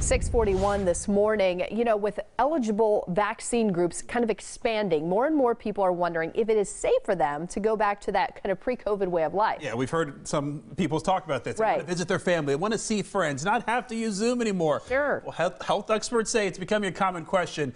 6:41 this morning. You know, with eligible vaccine groups kind of expanding, more and more people are wondering if it is safe for them to go back to that kind of pre-COVID way of life. Yeah, we've heard some people talk about this. Right. They want to visit their family, they want to see friends, not have to use Zoom anymore. Sure. Well, health experts say it's becoming a common question.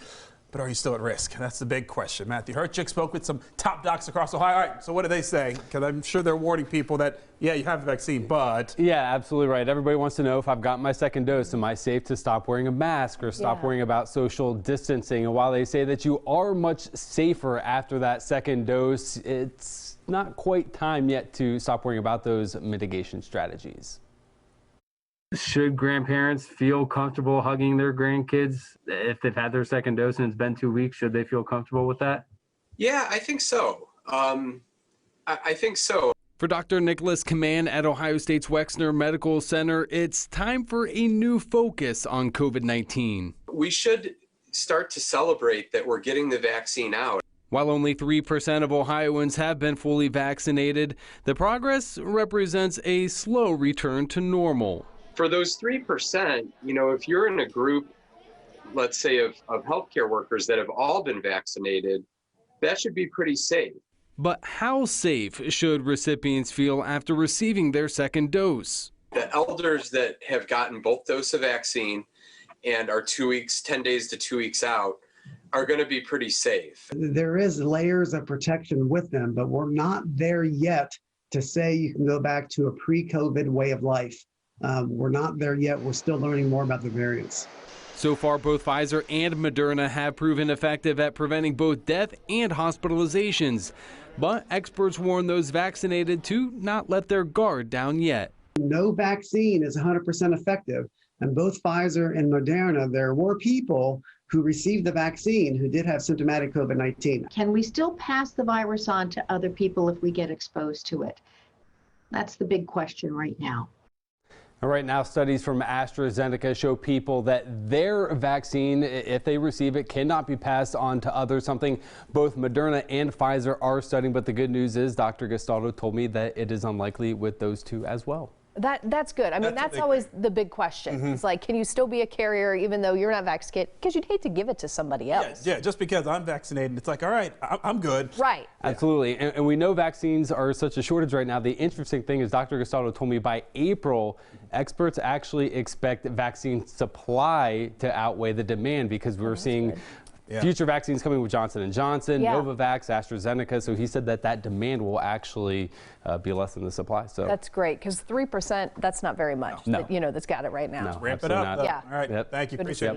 But are you still at risk? That's the big question. Matthew Herchik spoke with some top docs across Ohio. All right, so what do they say? Because I'm sure they're warning people that, yeah, you have the vaccine, but... Yeah, absolutely right. Everybody wants to know if I've got my second dose, am I safe to stop wearing a mask or stop worrying about social distancing? And while they say that you are much safer after that second dose, it's not quite time yet to stop worrying about those mitigation strategies. Should grandparents feel comfortable hugging their grandkids if they've had their second dose and it's been 2 weeks? Should they feel comfortable with that? Yeah, I think so. I think so. For Dr. Nicholas Kaman at Ohio State's Wexner Medical Center, it's time for a new focus on COVID-19. We should start to celebrate that we're getting the vaccine out. While only 3% of Ohioans have been fully vaccinated, the progress represents a slow return to normal. For those 3%, you know, if you're in a group, let's say of healthcare workers that have all been vaccinated, that should be pretty safe. But how safe should recipients feel after receiving their second dose? The elders that have gotten both doses of vaccine and are 10 days to 2 weeks out are going to be pretty safe. There is layers of protection with them, but we're not there yet to say you can go back to a pre-COVID way of life. We're not there yet. We're still learning more about the variants. So far, both Pfizer and Moderna have proven effective at preventing both death and hospitalizations. But experts warn those vaccinated to not let their guard down yet. No vaccine is 100% effective. And both Pfizer and Moderna, there were people who received the vaccine who did have symptomatic COVID-19. Can we still pass the virus on to other people if we get exposed to it? That's the big question right now. Right now, studies from AstraZeneca show people that their vaccine, if they receive it, cannot be passed on to others, something both Moderna and Pfizer are studying. But the good news is Dr. Gastaldo told me that it is unlikely with those two as well. That's good. I mean, that's always the big question. It's like, can you still be a carrier even though you're not vaccinated? Because you'd hate to give it to somebody else. Yeah, just because I'm vaccinated, it's like, all right, I'm good. Right. Absolutely. And we know vaccines are such a shortage right now. The interesting thing is Dr. Gastaldo told me by April, experts actually expect vaccine supply to outweigh the demand because we're seeing future vaccines coming with Johnson & Johnson, Novavax, AstraZeneca. So he said that demand will actually be less than the supply. So that's great because 3%, that's not very much. No. That, that's got it right now. No, Ramp it up. Yeah. All right. Thank you. Appreciate it.